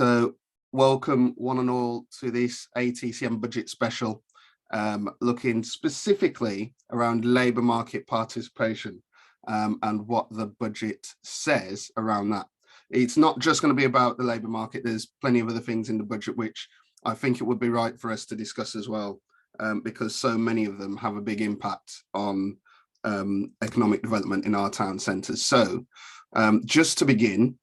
So welcome one and all to this ATCM Budget Special, looking specifically around labour market participation and what the budget says around that. It's not just going to be about the labour market. There's plenty of other things in the budget which I think it would be right for us to discuss as well, because so many of them have a big impact on economic development in our town centres. So just to begin,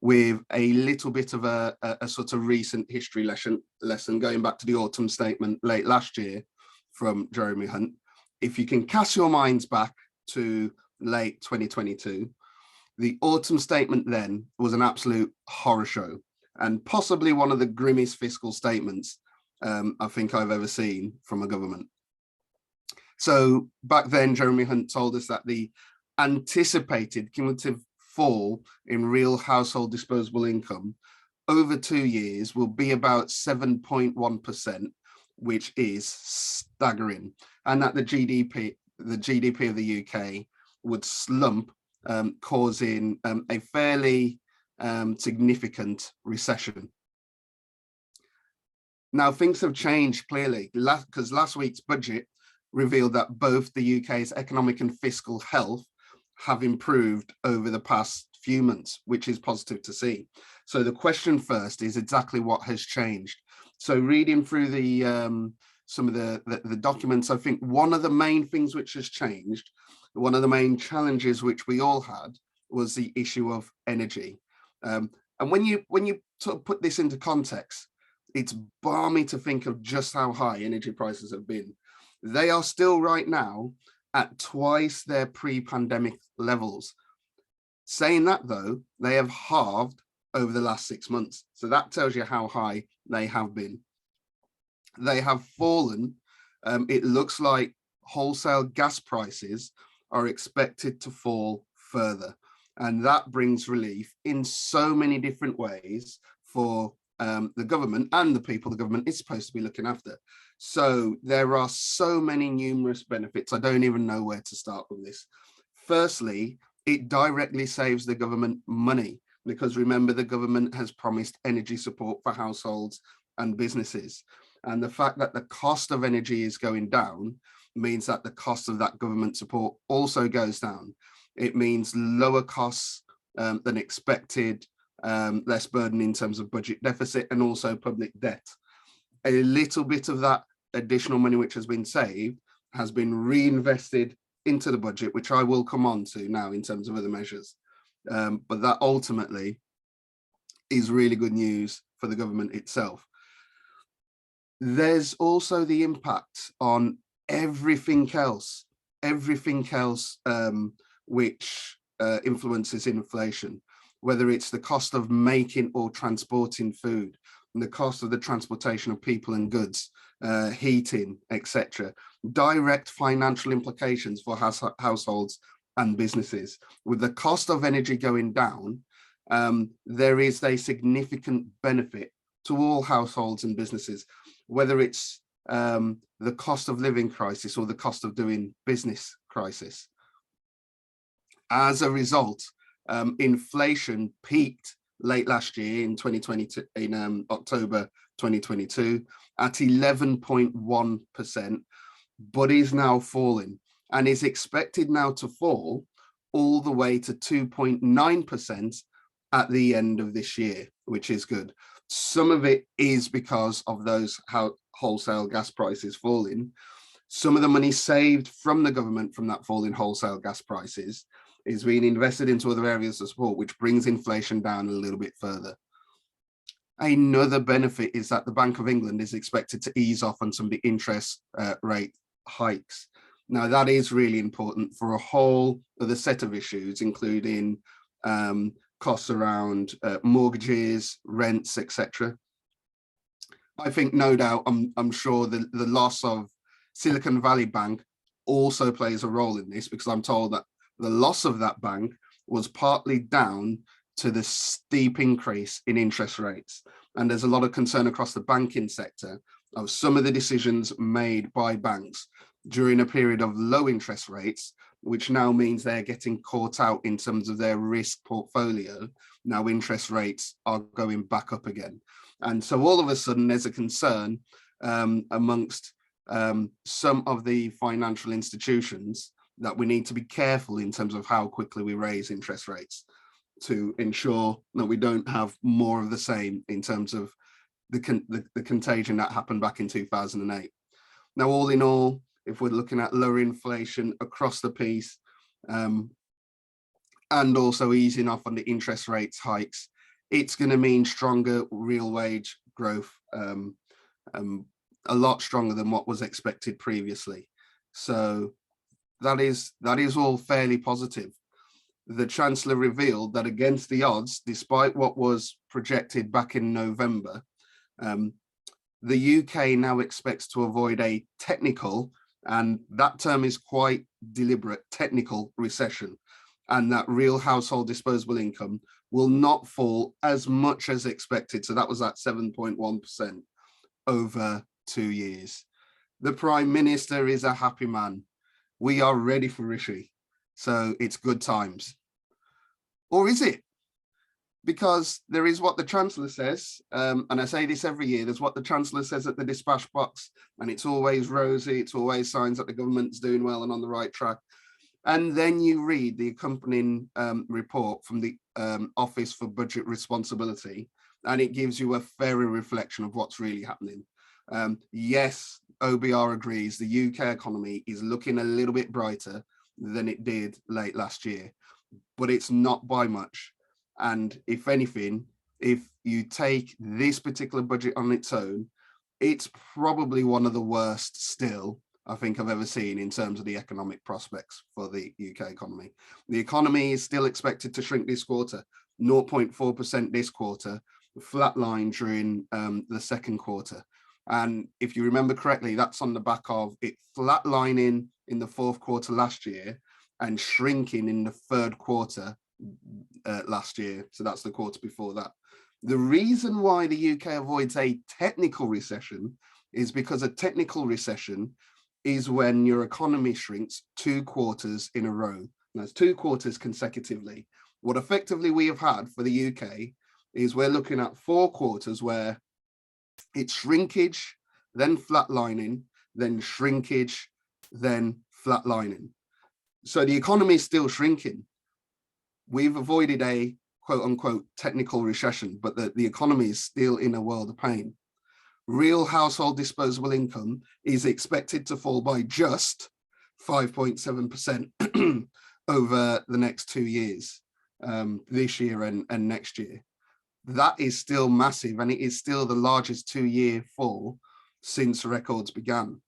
with a little bit of a sort of recent history lesson going back to the autumn statement late last year from Jeremy Hunt. If you can cast your minds back to late 2022, the autumn statement then was an absolute horror show and possibly one of the grimmest fiscal statements I think I've ever seen from a government. So back then, Jeremy Hunt told us that the anticipated cumulative fall in real household disposable income over 2 years will be about 7.1%, which is staggering, and that the GDP of the UK would slump, causing a fairly significant recession. Now, things have changed clearly, because last week's budget revealed that both the UK's economic and fiscal health have improved over the past few months, which is positive to see. So the question first is exactly what has changed. So reading through the some of the documents, I think one of the main things which has changed, one of the main challenges which we all had, was the issue of energy. And when you sort of put this into context, it's balmy to think of just how high energy prices have been. They are still right now at twice their pre-pandemic levels. Saying that though, they have halved over the last 6 months. So that tells you how high they have been. They have fallen. It looks like wholesale gas prices are expected to fall further. And that brings relief in so many different ways for the government and the people the government is supposed to be looking after. So there are so many numerous benefits. I don't even know where to start with this. Firstly, it directly saves the government money, because remember, the government has promised energy support for households and businesses. And the fact that the cost of energy is going down means that the cost of that government support also goes down. It means lower costs than expected, less burden in terms of budget deficit and also public debt. A little bit of that additional money which has been saved has been reinvested into the budget, which I will come on to now in terms of other measures. But that ultimately is really good news for the government itself. There's also the impact on everything else which influences inflation, whether it's the cost of making or transporting food, and the cost of the transportation of people and goods, heating, etc. Direct financial implications for households and businesses. With the cost of energy going down, there is a significant benefit to all households and businesses, whether it's the cost of living crisis or the cost of doing business crisis. As a result, inflation peaked late last year in 2022, in October 2022, at 11.1%, but is now falling and is expected now to fall all the way to 2.9% at the end of this year, which is good. Some of it is because of those wholesale gas prices falling. Some of the money saved from the government from that fall in wholesale gas prices is being invested into other areas of support, which brings inflation down a little bit further. Another benefit is that the Bank of England is expected to ease off on some of the interest rate hikes. Now, that is really important for a whole other set of issues, including costs around mortgages, rents, etc. I think, no doubt, I'm sure the loss of Silicon Valley Bank also plays a role in this, because I'm told that the loss of that bank was partly down to the steep increase in interest rates. And there's a lot of concern across the banking sector of some of the decisions made by banks during a period of low interest rates, which now means they're getting caught out in terms of their risk portfolio now interest rates are going back up again. And so all of a sudden there's a concern amongst some of the financial institutions that we need to be careful in terms of how quickly we raise interest rates to ensure that we don't have more of the same in terms of the contagion that happened back in 2008. Now, all in all, if we're looking at lower inflation across the piece, and also easing off on the interest rates hikes, it's going to mean stronger real wage growth, a lot stronger than what was expected previously. So that is all fairly positive. The Chancellor revealed that against the odds, despite what was projected back in November, the UK now expects to avoid a technical, and that term is quite deliberate, technical recession, and that real household disposable income will not fall as much as expected. So that was at 7.1% over 2 years. The Prime Minister is a happy man. We are ready for Rishi. So it's good times. Or is it? Because there is what the Chancellor says, and I say this every year, there's what the Chancellor says at the dispatch box, and it's always rosy, it's always signs that the government's doing well and on the right track. And then you read the accompanying report from the Office for Budget Responsibility, and it gives you a fairer reflection of what's really happening. Yes, OBR agrees the UK economy is looking a little bit brighter than it did late last year, but it's not by much. And if anything, if you take this particular budget on its own, it's probably one of the worst still I think I've ever seen in terms of the economic prospects for the UK economy. The economy is still expected to shrink this quarter, 0.4% this quarter, flatlined during the second quarter. And if you remember correctly, that's on the back of it flatlining in the fourth quarter last year and shrinking in the third quarter last year. So that's the quarter before that. The reason why the UK avoids a technical recession is because a technical recession is when your economy shrinks 2 quarters in a row. And that's 2 quarters consecutively. What effectively we have had for the UK is we're looking at 4 quarters where it's shrinkage, then flatlining, then shrinkage, then flatlining. So the economy is still shrinking. We've avoided a quote unquote technical recession, but the economy is still in a world of pain. Real household disposable income is expected to fall by just 5.7% over the next 2 years, this year and next year. That is still massive, and it is still the largest 2-year fall since records began.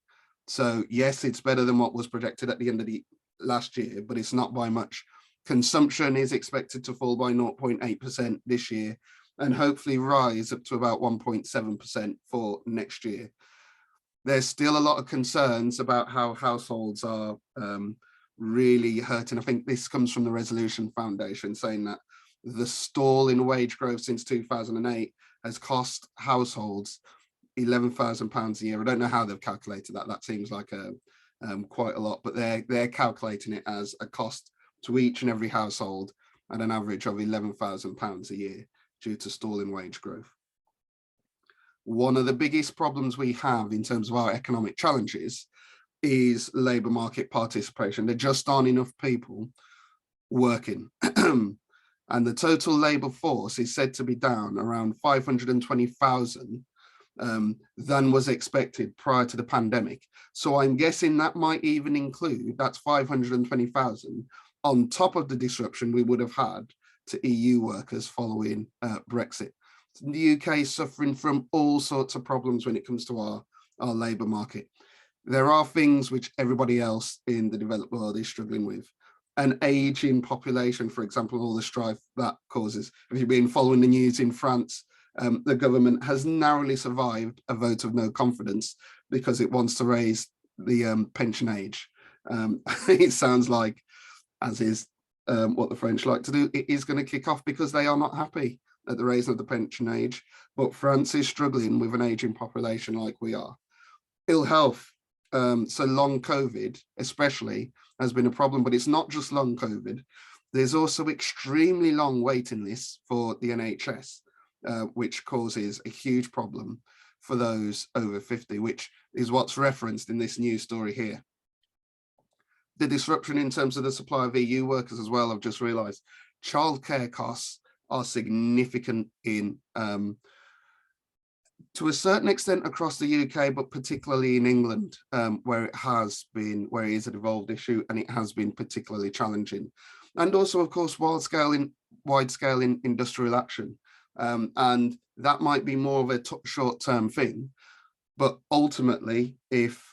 So yes, it's better than what was projected at the end of the last year, but it's not by much. Consumption is expected to fall by 0.8% this year, and hopefully rise up to about 1.7% for next year. There's still a lot of concerns about how households are really hurting. I think this comes from the Resolution Foundation saying that the stall in wage growth since 2008 has cost households £11,000 a year. I don't know how they've calculated that. That seems like quite a lot, but they're calculating it as a cost to each and every household at an average of £11,000 a year due to stalling wage growth. One of the biggest problems we have in terms of our economic challenges is labour market participation. There just aren't enough people working. And the total labour force is said to be down around 520,000 than was expected prior to the pandemic. So I'm guessing that might even include, that's 520,000 on top of the disruption we would have had to EU workers following Brexit. The UK is suffering from all sorts of problems when it comes to our labour market. There are things which everybody else in the developed world is struggling with. An ageing population, for example, all the strife that causes. If you've been following the news in France, the government has narrowly survived a vote of no confidence because it wants to raise the pension age. It sounds like, as is what the French like to do, it is going to kick off because they are not happy at the raising of the pension age. But France is struggling with an ageing population like we are. Ill health, so long COVID especially, has been a problem, but it's not just long COVID. There's also extremely long waiting lists for the NHS, which causes a huge problem for those over 50, which is what's referenced in this news story here. The disruption in terms of the supply of EU workers as well, I've just realised. Childcare costs are significant in, to a certain extent across the UK, but particularly in England, where it is a devolved issue and it has been particularly challenging. And also, of course, wide-scale industrial action. And that might be more of a short-term thing, but ultimately, if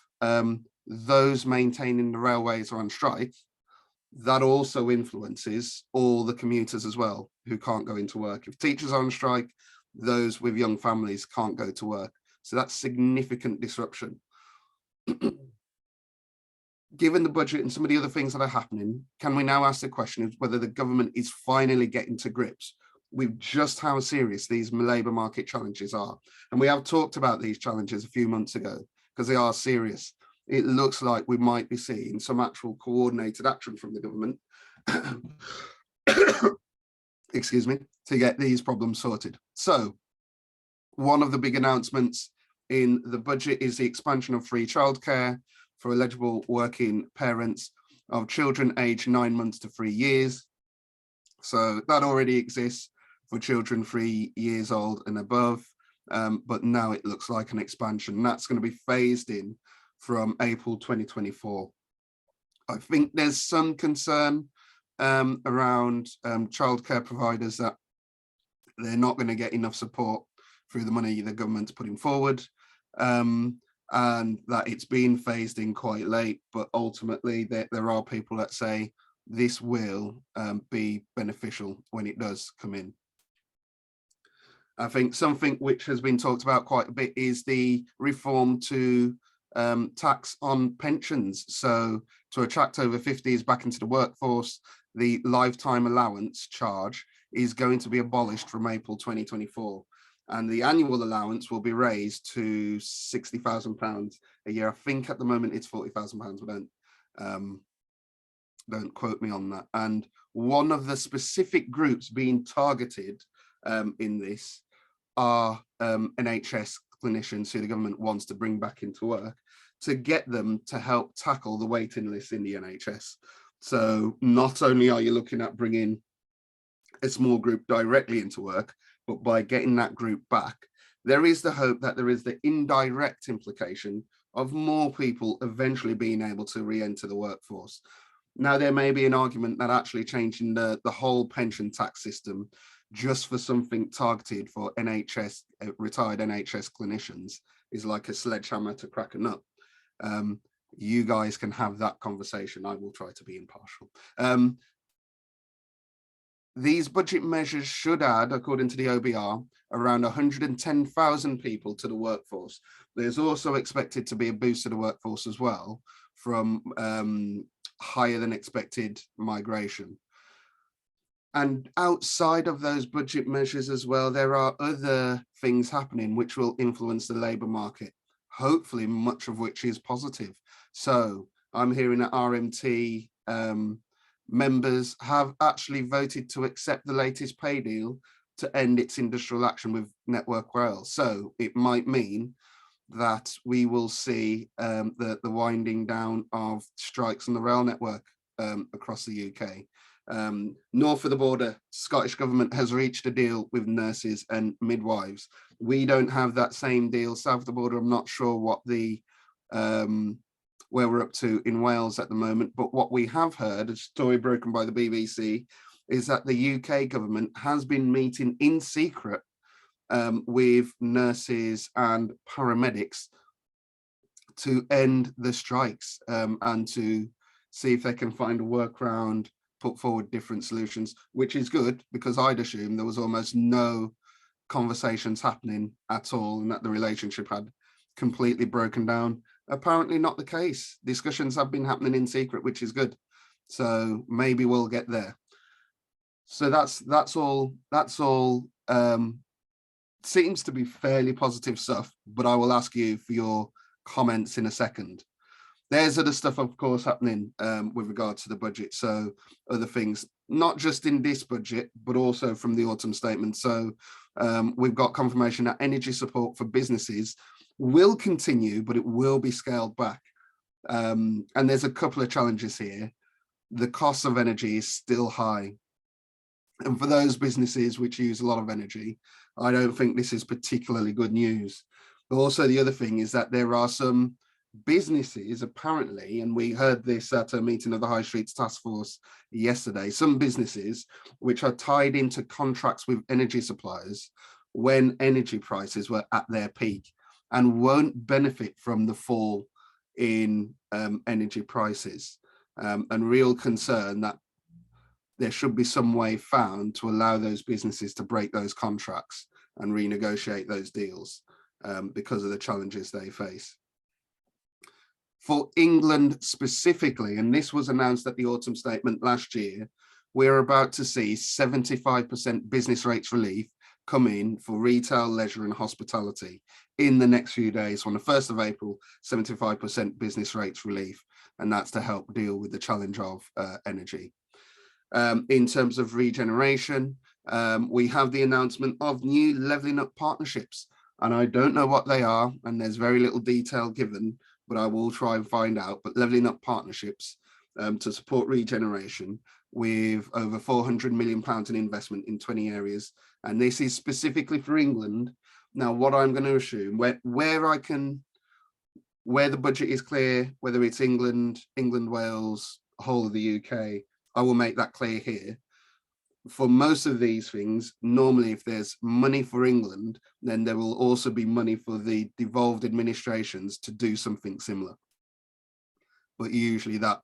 those maintaining the railways are on strike, that also influences all the commuters as well who can't go into work. If teachers are on strike, those with young families can't go to work. So that's significant disruption. Given the budget and some of the other things that are happening, can we now ask the question of whether the government is finally getting to grips with just how serious these labour market challenges are? And we have talked about these challenges a few months ago because they are serious. It looks like we might be seeing some actual coordinated action from the government, excuse me, to get these problems sorted. So one of the big announcements in the budget is the expansion of free childcare for eligible working parents of children aged 9 months to 3 years. So that already exists for children 3 years old and above, but now it looks like an expansion. That's going to be phased in from April 2024. I think there's some concern around childcare providers that they're not going to get enough support through the money the government's putting forward, and that it's being phased in quite late, but ultimately there are people that say this will be beneficial when it does come in. I think something which has been talked about quite a bit is the reform to tax on pensions. So to attract over 50s back into the workforce, the lifetime allowance charge is going to be abolished from April 2024. And the annual allowance will be raised to £60,000 a year. I think at the moment it's £40,000, but don't quote me on that. And one of the specific groups being targeted in this are NHS clinicians who the government wants to bring back into work to get them to help tackle the waiting list in the NHS. So not only are you looking at bringing a small group directly into work, but by getting that group back, there is the hope that there is the indirect implication of more people eventually being able to re-enter the workforce. Now, there may be an argument that actually changing the whole pension tax system just for something targeted for NHS, retired NHS clinicians is like a sledgehammer to crack a nut. You guys can have that conversation. I will try to be impartial. These budget measures should add, according to the OBR, around 110,000 people to the workforce. There's also expected to be a boost to the workforce as well from higher than expected migration. And outside of those budget measures as well, there are other things happening which will influence the labour market, hopefully much of which is positive. So I'm hearing that RMT members have actually voted to accept the latest pay deal to end its industrial action with Network Rail. So it might mean that we will see the winding down of strikes on the rail network across the UK. North of the border, Scottish government has reached a deal with nurses and midwives. We don't have that same deal south of the border. I'm not sure what the where we're up to in Wales at the moment, but what we have heard, a story broken by the BBC, is that the UK government has been meeting in secret with nurses and paramedics to end the strikes and to see if they can find a workaround, put forward different solutions, which is good because I'd assume there was almost no conversations happening at all and that the relationship had completely broken down. Apparently not the case. Discussions have been happening in secret, which is good. So maybe we'll get there. So that's all seems to be fairly positive stuff, but I will ask you for your comments in a second. There's other stuff, of course, happening with regard to the budget. So other things, not just in this budget, but also from the autumn statement. So we've got confirmation that energy support for businesses will continue, but it will be scaled back. And there's a couple of challenges here. The cost of energy is still high. And for those businesses which use a lot of energy, I don't think this is particularly good news. But also the other thing is that there are some businesses apparently, and we heard this at a meeting of the High Streets Task Force yesterday, some businesses which are tied into contracts with energy suppliers when energy prices were at their peak and won't benefit from the fall in energy prices, and real concern that there should be some way found to allow those businesses to break those contracts and renegotiate those deals because of the challenges they face. For England specifically, and this was announced at the autumn statement last year, we're about to see 75% business rates relief come in for retail, leisure and hospitality in the next few days. On the 1st of April, 75% business rates relief, and that's to help deal with the challenge of energy. In terms of regeneration, we have the announcement of new levelling up partnerships, and I don't know what they are, and there's very little detail given, but I will try and find out. But levelling up partnerships to support regeneration with over £400 million in investment in 20 areas, and this is specifically for England. Now, what I'm going to assume, where the budget is clear, whether it's England, Wales, whole of the UK, I will make that clear here. For most of these things, normally if there's money for England, then there will also be money for the devolved administrations to do something similar. But usually that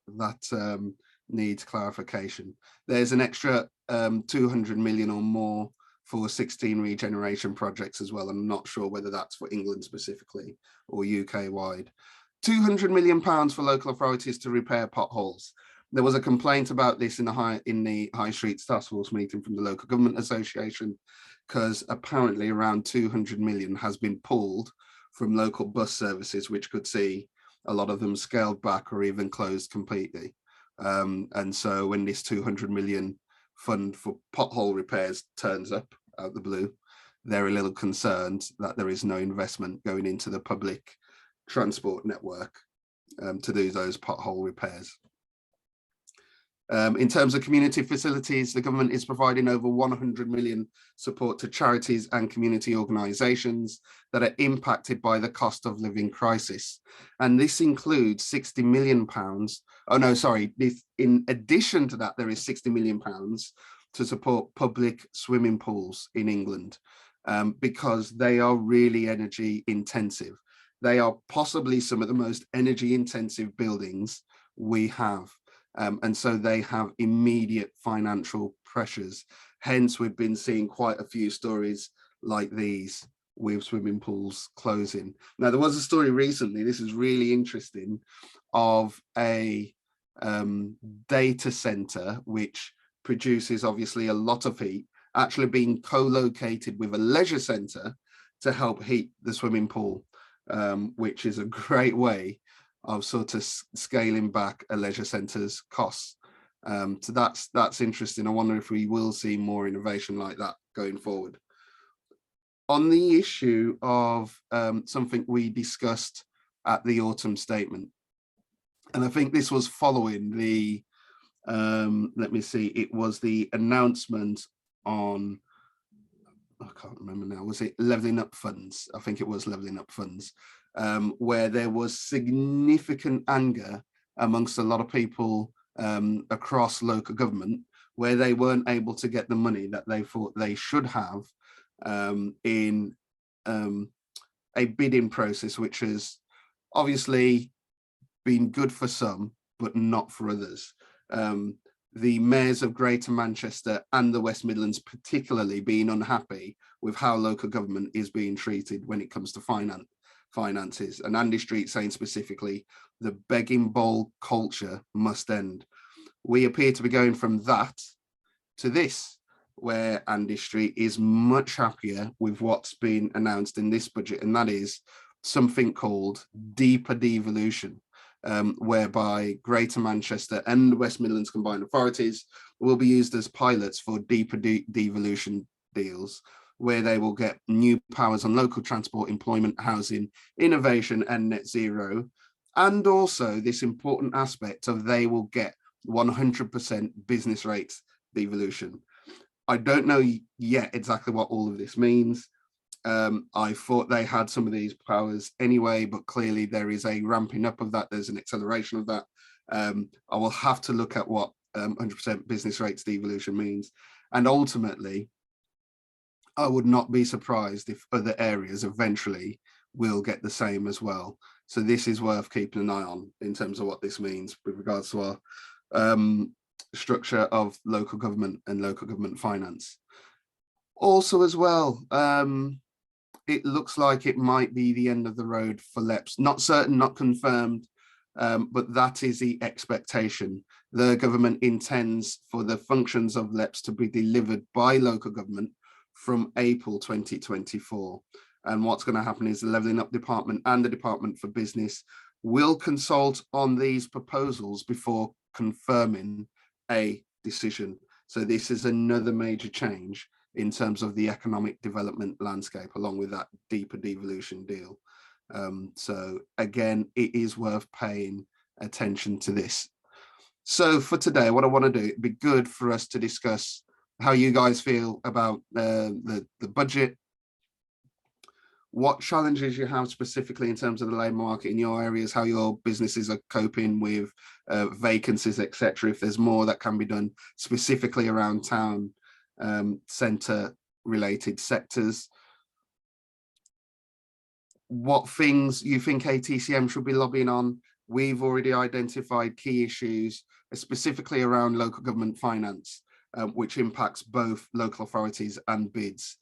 needs clarification. There's an extra 200 million or more for 16 regeneration projects as well. I'm not sure whether that's for England specifically or UK wide. £200 million for local authorities to repair potholes. There was a complaint about this in the High Streets Task Force meeting from the Local Government Association, because apparently around 200 million has been pulled from local bus services, which could see a lot of them scaled back or even closed completely. And so when this 200 million fund for pothole repairs turns up out the blue, they're a little concerned that there is no investment going into the public transport network to do those pothole repairs. In terms of community facilities, the government is providing over 100 million support to charities and community organisations that are impacted by the cost of living crisis. And this includes £60 million. Oh no, sorry. In addition to that, there is £60 million to support public swimming pools in England because they are really energy intensive. They are possibly some of the most energy intensive buildings we have. And so they have immediate financial pressures. Hence, we've been seeing quite a few stories like these with swimming pools closing. Now, there was a story recently, this is really interesting, of a data center which produces obviously a lot of heat, actually being co-located with a leisure center to help heat the swimming pool, which is a great way of sort of scaling back a leisure centre's costs. So that's interesting. I wonder if we will see more innovation like that going forward. On the issue of something we discussed at the autumn statement, and I think this was following the, let me see, it was the announcement on, I can't remember now, was it levelling up funds? I think it was levelling up funds. Where there was significant anger amongst a lot of people across local government, where they weren't able to get the money that they thought they should have in a bidding process, which has obviously been good for some, but not for others. The mayors of Greater Manchester and the West Midlands particularly being unhappy with how local government is being treated when it comes to finances, and Andy Street saying specifically, the begging bowl culture must end. We appear to be going from that to this, where Andy Street is much happier with what's been announced in this budget, and that is something called deeper devolution. whereby Greater Manchester and West Midlands combined authorities will be used as pilots for deeper devolution deals, where they will get new powers on local transport, employment, housing, innovation, and net zero. And also this important aspect of they will get 100% business rates devolution. I don't know yet exactly what all of this means. I thought they had some of these powers anyway, but clearly there is a ramping up of that. There's an acceleration of that. I will have to look at what 100% business rates devolution means. And ultimately, I would not be surprised if other areas eventually will get the same as well. So this is worth keeping an eye on in terms of what this means with regards to our structure of local government and local government finance. Also as well, it looks like it might be the end of the road for LEPs. Not certain, not confirmed, but that is the expectation. The government intends for the functions of LEPs to be delivered by local government from April 2024. And what's going to happen is the Levelling Up Department and the Department for Business will consult on these proposals before confirming a decision. So this is another major change in terms of the economic development landscape, along with that deeper devolution deal. So again, it is worth paying attention to this. So for today, what I want to do, it'd be good for us to discuss how you guys feel about the budget, what challenges you have specifically in terms of the labour market in your areas, how your businesses are coping with vacancies, etc. If there's more that can be done specifically around town centre related sectors. What things you think ATCM should be lobbying on. We've already identified key issues, specifically around local government finance, which impacts both local authorities and bids.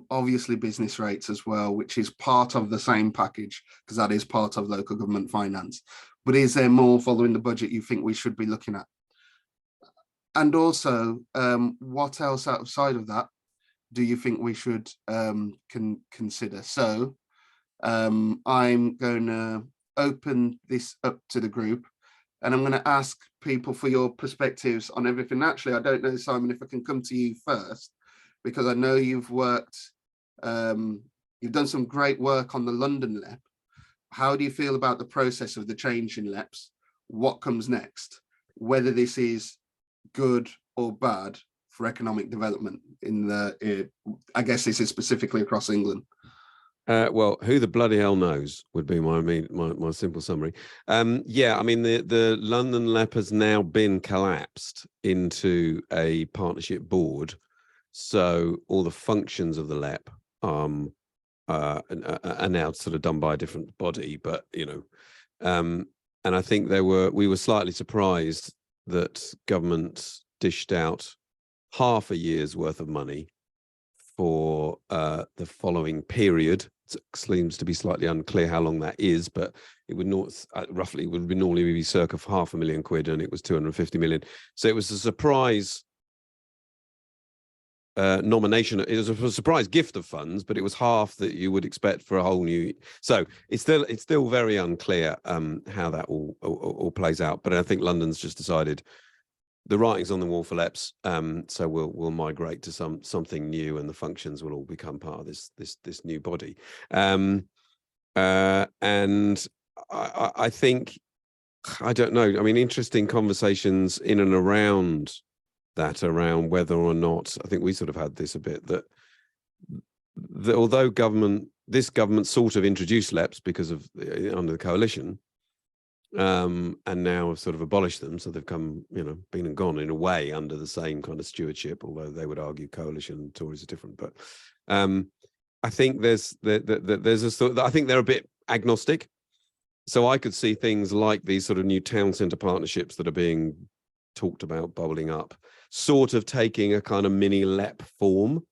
Obviously business rates as well, which is part of the same package, because that is part of local government finance. But is there more following the budget you think we should be looking at? And also, what else outside of that do you think we should consider? So I'm going to open this up to the group, and I'm going to ask people for your perspectives on everything. Actually, I don't know, Simon, if I can come to you first, because I know you've worked, you've done some great work on the London LEP. How do you feel about the process of the change in LEPs? What comes next? Whether this is good or bad for economic development in the, I guess this is specifically across England. Well, who the bloody hell knows would be my simple summary. Yeah, I mean, the London LEP has now been collapsed into a partnership board. So all the functions of the LEP are now sort of done by a different body, but, you know, and I think we were slightly surprised that government dished out half a year's worth of money for the following period. It seems to be slightly unclear how long that is, but it would not roughly would normally be circa £500,000, and it was 250 million. So it was a surprise nomination. It was a surprise gift of funds, but it was half that you would expect for a whole new. So it's still very unclear how that all plays out. But I think London's just decided the writing's on the wall for LEPs, so we'll migrate to something new, and the functions will all become part of this new body. And I think, I don't know. I mean, interesting conversations in and around that, around whether or not, I think we sort of had this a bit, that although this government sort of introduced LEPs because of under the coalition, and now have sort of abolished them, so they've come, you know, been and gone in a way under the same kind of stewardship, although they would argue coalition and Tories are different. But I think there's a sort, I think they're a bit agnostic. So I could see things like these sort of new town centre partnerships that are being talked about bubbling up, sort of taking a kind of mini LEP form.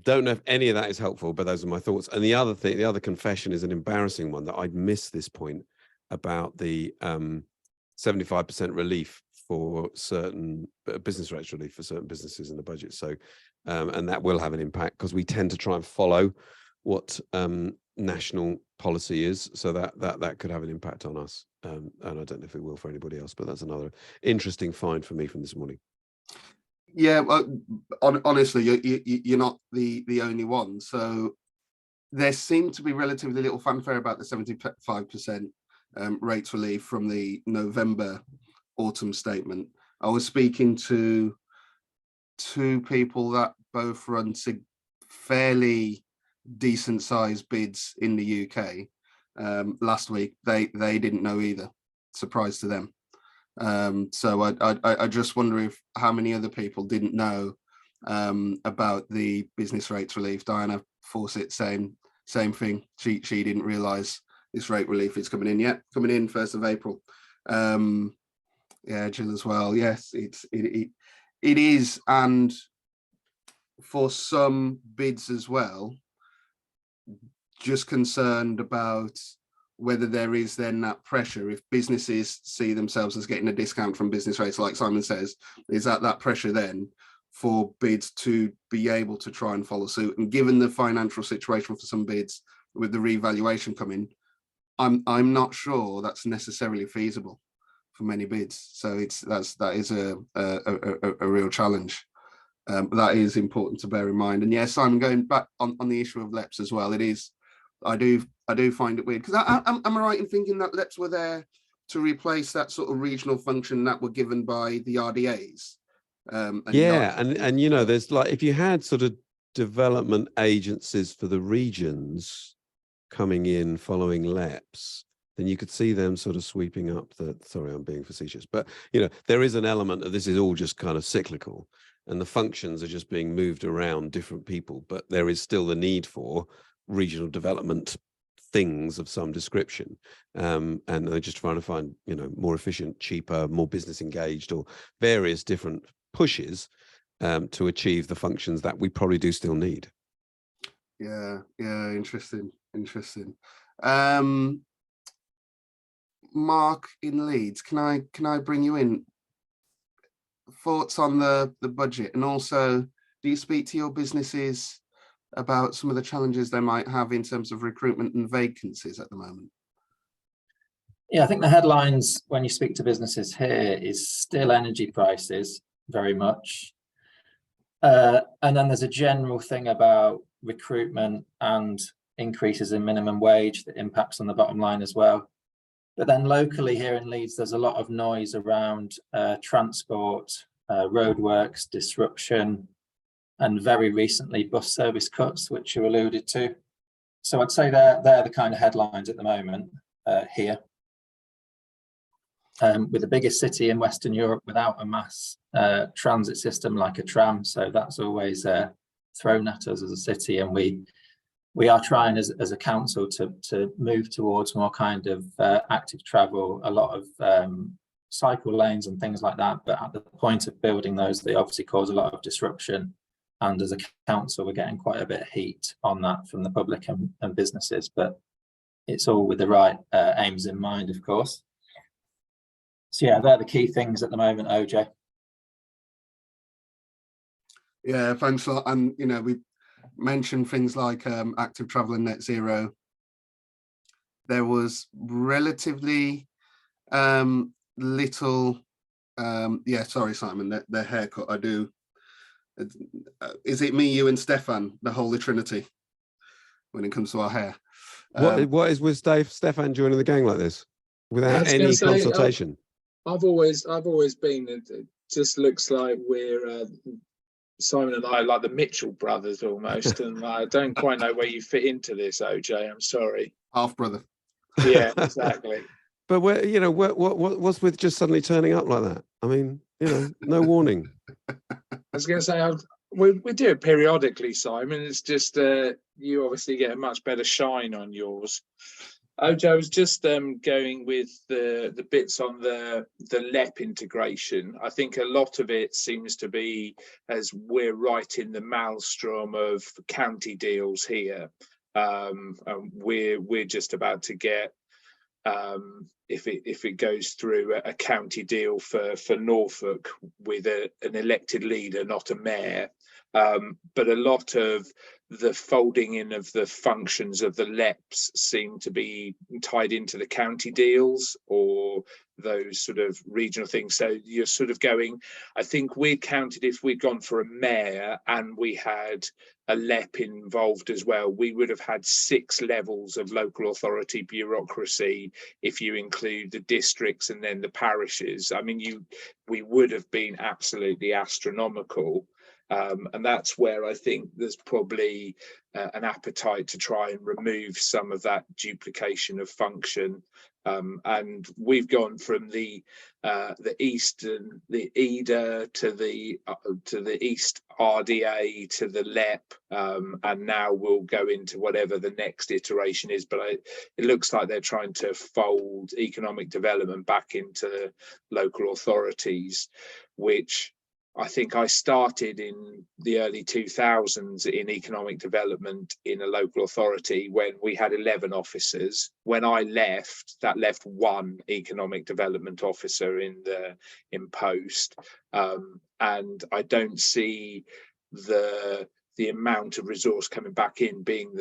Don't know if any of that is helpful, but those are my thoughts. And the other confession is an embarrassing one, that I'd missed this point about the 75% relief for certain business rates relief for certain businesses in the budget. So, and that will have an impact, because we tend to try and follow what national policy is. So that could have an impact on us. And I don't know if it will for anybody else, but that's another interesting find for me from this morning. Yeah, well, honestly, you're not the only one. So there seemed to be relatively little fanfare about the 75% rates relief from the November autumn statement. I was speaking to two people that both run fairly decent sized bids in the UK last week. They didn't know either. Surprise to them. So I just wonder if how many other people didn't know about the business rates relief. Diana Fawcett, same thing. She didn't realise this rate relief is coming in yet. Coming in 1st of April. Yeah, Jill as well. Yes, it is, and for some bids as well, just concerned about whether there is then that pressure if businesses see themselves as getting a discount from business rates, like Simon says, is that pressure then for bids to be able to try and follow suit? And given the financial situation for some bids with the revaluation coming, I'm not sure that's necessarily feasible for many bids. So that is a real challenge. That is important to bear in mind. And yeah, Simon, going back on the issue of LEPs as well, it is, I do find it weird, because am I right in thinking that LEPs were there to replace that sort of regional function that were given by the RDAs? And you know, there's like, if you had sort of development agencies for the regions coming in following LEPs, then you could see them sort of sweeping up the, sorry, I'm being facetious, but you know, there is an element of this is all just kind of cyclical, and the functions are just being moved around different people, but there is still the need for regional development things of some description, and they're just trying to find, you know, more efficient, cheaper, more business engaged, or various different pushes to achieve the functions that we probably do still need. Yeah, interesting. Mark in Leeds, can I bring you in? Thoughts on the budget, and also do you speak to your businesses about some of the challenges they might have in terms of recruitment and vacancies at the moment? Yeah, I think the headlines when you speak to businesses here is still energy prices, very much. And then there's a general thing about recruitment and increases in minimum wage that impacts on the bottom line as well. But then locally here in Leeds, there's a lot of noise around transport, roadworks, disruption, and very recently bus service cuts, which you alluded to. So I'd say they're the kind of headlines at the moment here. With the biggest city in Western Europe without a mass transit system like a tram. So that's always thrown at us as a city, and we are trying as a council to move towards more kind of active travel, a lot of cycle lanes and things like that. But at the point of building those, they obviously cause a lot of disruption. And as a council, we're getting quite a bit of heat on that from the public and businesses. But it's all with the right aims in mind, of course. So yeah, they're the key things at the moment, OJ. Yeah, thanks a lot. And you know, we mentioned things like active travel and net zero. There was relatively little. Yeah, sorry, Simon. Their haircut. I do. Is it me, you, and Stefan, the Holy Trinity, when it comes to our hair? What is with Stefan joining the gang like this without any consultation? I've always been. It just looks like we're Simon and I are like the Mitchell brothers almost, and I don't quite know where you fit into this, OJ. I'm sorry. Half brother. Yeah, exactly. But what's with just suddenly turning up like that? I mean, you know, no warning. I was going to say we do it periodically, Simon. It's just you obviously get a much better shine on yours. OJ, I was just going with the bits on the LEP integration. I think a lot of it seems to be as we're right in the maelstrom of county deals here. And we're just about to get, if it goes through, a county deal for Norfolk with an elected leader, not a mayor. but a lot of the folding in of the functions of the LEPs seem to be tied into the county deals or those sort of regional things. So you're sort of going, I think we counted, if we'd gone for a mayor and we had a LEP involved as well, we would have had 6 levels of local authority bureaucracy if you include the districts and then the parishes. I mean, we would have been absolutely astronomical. And that's where I think there's probably an appetite to try and remove some of that duplication of function. And we've gone from the eastern, the EDA to the East RDA to the LEP, and now we'll go into whatever the next iteration is. But it looks like they're trying to fold economic development back into local authorities, which I think I started in the early 2000s in economic development in a local authority when we had 11 officers. When I left, that left 1 economic development officer in post, and I don't see the amount of resource coming back in being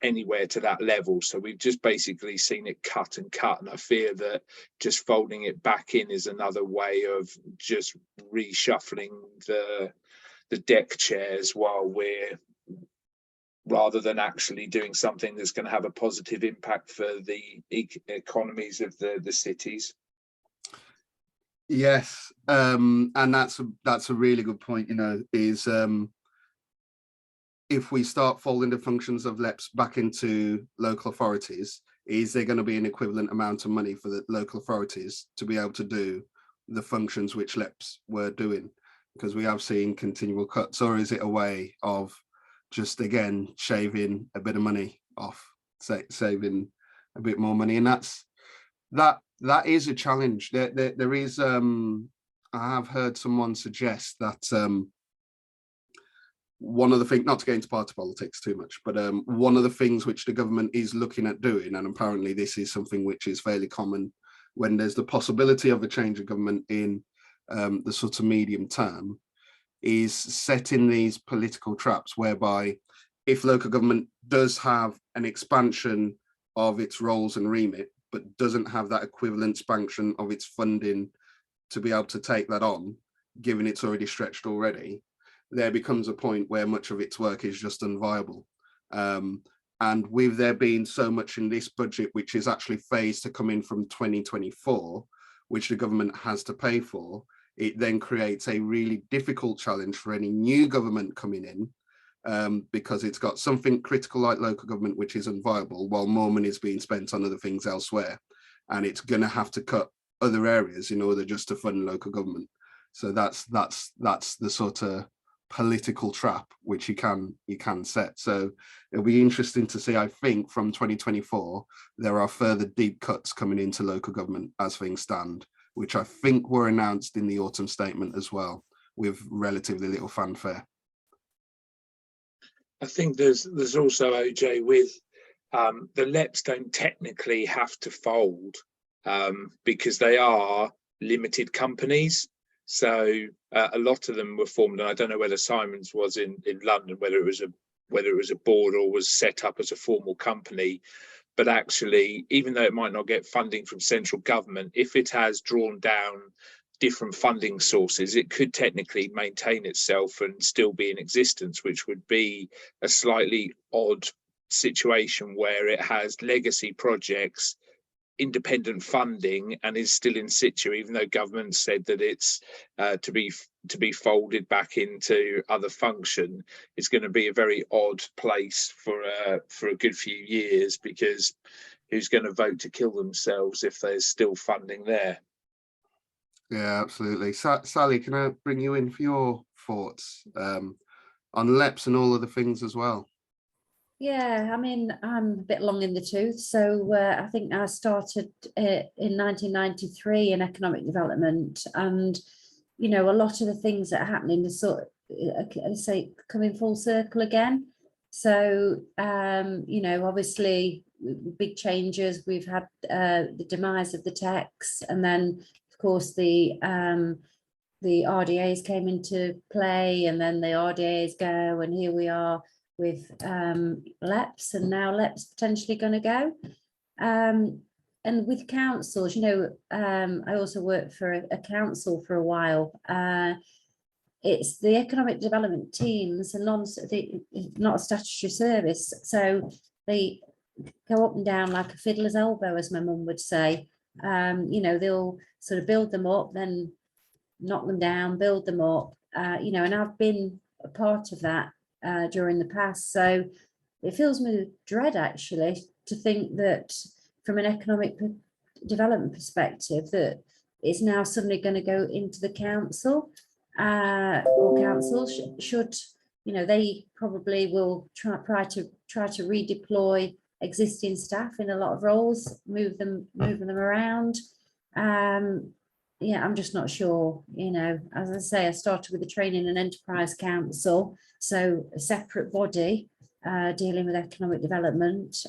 anywhere to that level. So we've just basically seen it cut, and I fear that just folding it back in is another way of just reshuffling the deck chairs while we're, rather than actually doing something that's going to have a positive impact for the economies of the cities. Yes, and that's a really good point, is if we start folding the functions of LEPs back into local authorities, is there going to be an equivalent amount of money for the local authorities to be able to do the functions which LEPs were doing? Because we have seen continual cuts, or is it a way of just, again, shaving a bit of money off, saving a bit more money? And that is a challenge. There is, I have heard someone suggest that one of the things, not to get into party politics too much, but one of the things which the government is looking at doing, and apparently this is something which is fairly common when there's the possibility of a change of government in the sort of medium term, is setting these political traps whereby if local government does have an expansion of its roles and remit, but doesn't have that equivalent expansion of its funding to be able to take that on, given it's already stretched already, there becomes a point where much of its work is just unviable. And with there being so much in this budget, which is actually phased to come in from 2024, which the government has to pay for, it then creates a really difficult challenge for any new government coming in, because it's got something critical like local government, which is unviable, while more money is being spent on other things elsewhere. And it's going to have to cut other areas in order just to fund local government. So that's the sort of political trap which you can set. So it'll be interesting to see. I think from 2024 there are further deep cuts coming into local government as things stand, which I think were announced in the autumn statement as well, with relatively little fanfare. I think there's also, OJ, with the LEPs don't technically have to fold because they are limited companies. So a lot of them were formed, and I don't know whether Simon's was in London, whether it was a board or was set up as a formal company. But actually, even though it might not get funding from central government, if it has drawn down different funding sources, it could technically maintain itself and still be in existence, which would be a slightly odd situation where it has legacy projects, independent funding, and is still in situ, even though government said that it's to be folded back into other function. It's going to be a very odd place for a good few years, because who's going to vote to kill themselves if there's still funding there? Yeah, absolutely. Sally, can I bring you in for your thoughts on LEPs and all of the things as well? Yeah, I mean, I'm a bit long in the tooth. So I think I started in 1993 in economic development, and, a lot of the things that are happening is sort of, say, coming full circle again. So, obviously big changes. We've had the demise of the techs, and then, of course, the the RDAs came into play, and then the RDAs go, and here we are with LEPs, and now LEPs potentially going to go. And with councils, I also worked for a council for a while. It's the economic development teams and not a statutory service, so they go up and down like a fiddler's elbow, as my mum would say. They'll sort of build them up, then knock them down, build them up, and I've been a part of that during the past. So it fills me with dread, actually, to think that from an economic development perspective, that it's now suddenly going to go into the council, or councils should, they probably will try to redeploy existing staff in a lot of roles, move them around. I'm just not sure. As I say, I started with the Training and Enterprise Council, so a separate body dealing with economic development.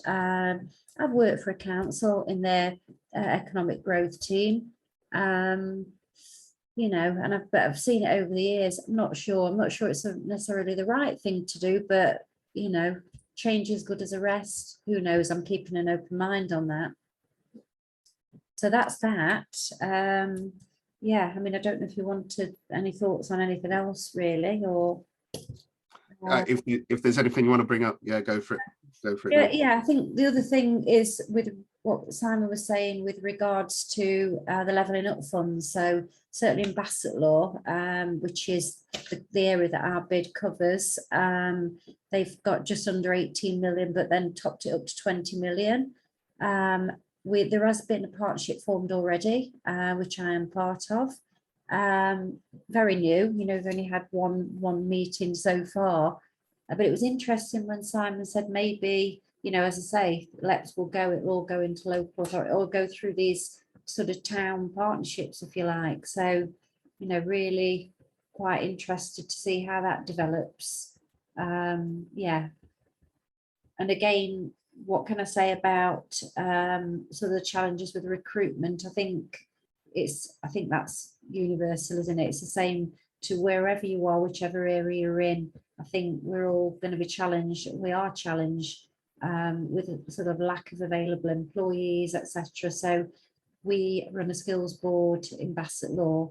I've worked for a council in their economic growth team, and I've seen it over the years. I'm not sure it's necessarily the right thing to do, but change is good as a rest. Who knows? I'm keeping an open mind on that. So that's that. I don't know if you wanted any thoughts on anything else, really, or if there's anything you want to bring up, go for it. Yeah, I think the other thing is with what Simon was saying with regards to the levelling up funds. So certainly in Basset Law, which is the area that our bid covers, they've got just under 18 million, but then topped it up to 20 million. There has been a partnership formed already, which I am part of. Very new, we've only had one meeting so far, but it was interesting when Simon said maybe, as I say, LEPs will all go into local authority, or go through these sort of town partnerships, if you like. So, really quite interested to see how that develops. And again, what can I say about sort of the challenges with recruitment? I think that's universal, isn't it? It's the same to wherever you are, whichever area you're in. I think we're all going to be challenged. We are challenged with a sort of lack of available employees, etc. So we run a skills board in Basset Law.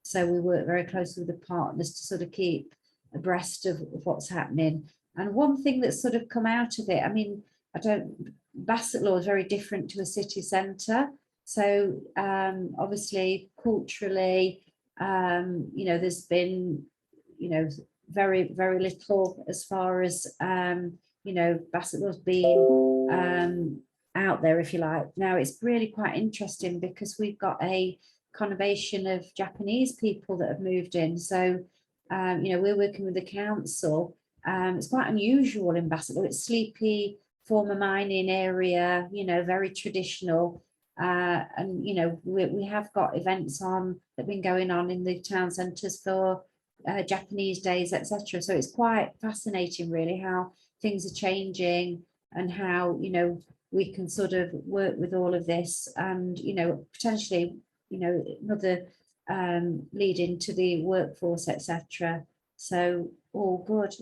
So we work very closely with the partners to sort of keep abreast of what's happening. And one thing that's sort of come out of it, Basset Law is very different to a city centre. So obviously culturally, there's been, very, very little as far as, Basset Law's been out there, if you like. Now it's really quite interesting because we've got a conurbation of Japanese people that have moved in. So, we're working with the council. It's quite unusual in Basset Law. It's sleepy, former mining area, very traditional. And we have got events that have been going on in the town centres for Japanese days, etc. So it's quite fascinating, really, how things are changing and how we can sort of work with all of this, and potentially another lead into the workforce, etc. So all good.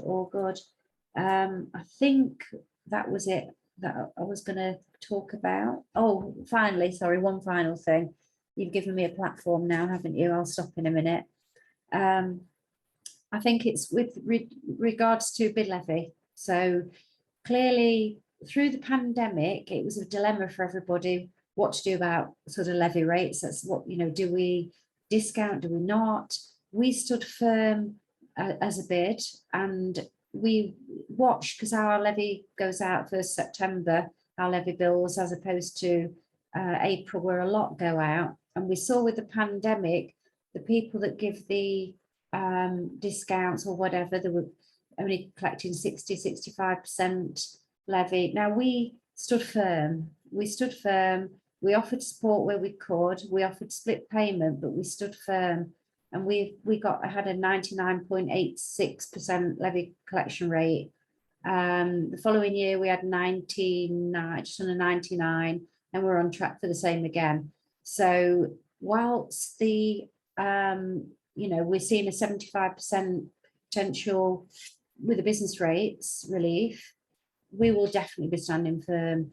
I think that was it that I was going to talk about. Oh, finally, sorry, one final thing. You've given me a platform now, haven't you? I'll stop in a minute. I think it's with regards to bid levy. So clearly through the pandemic, it was a dilemma for everybody what to do about sort of levy rates. That's what, do we discount, do we not? We stood firm as a bid, and we watched, because our levy goes out 1st September, our levy bills, as opposed to April, where a lot go out. And we saw with the pandemic, the people that give the discounts or whatever, they were only collecting 60-65% levy. Now we stood firm. We offered support where we could. We offered split payment, but we stood firm. And we had a 99.86% levy collection rate. The following year we had 99, just under 99, and we're on track for the same again. So whilst the you know, we're seeing a 75% potential with the business rates relief, we will definitely be standing firm.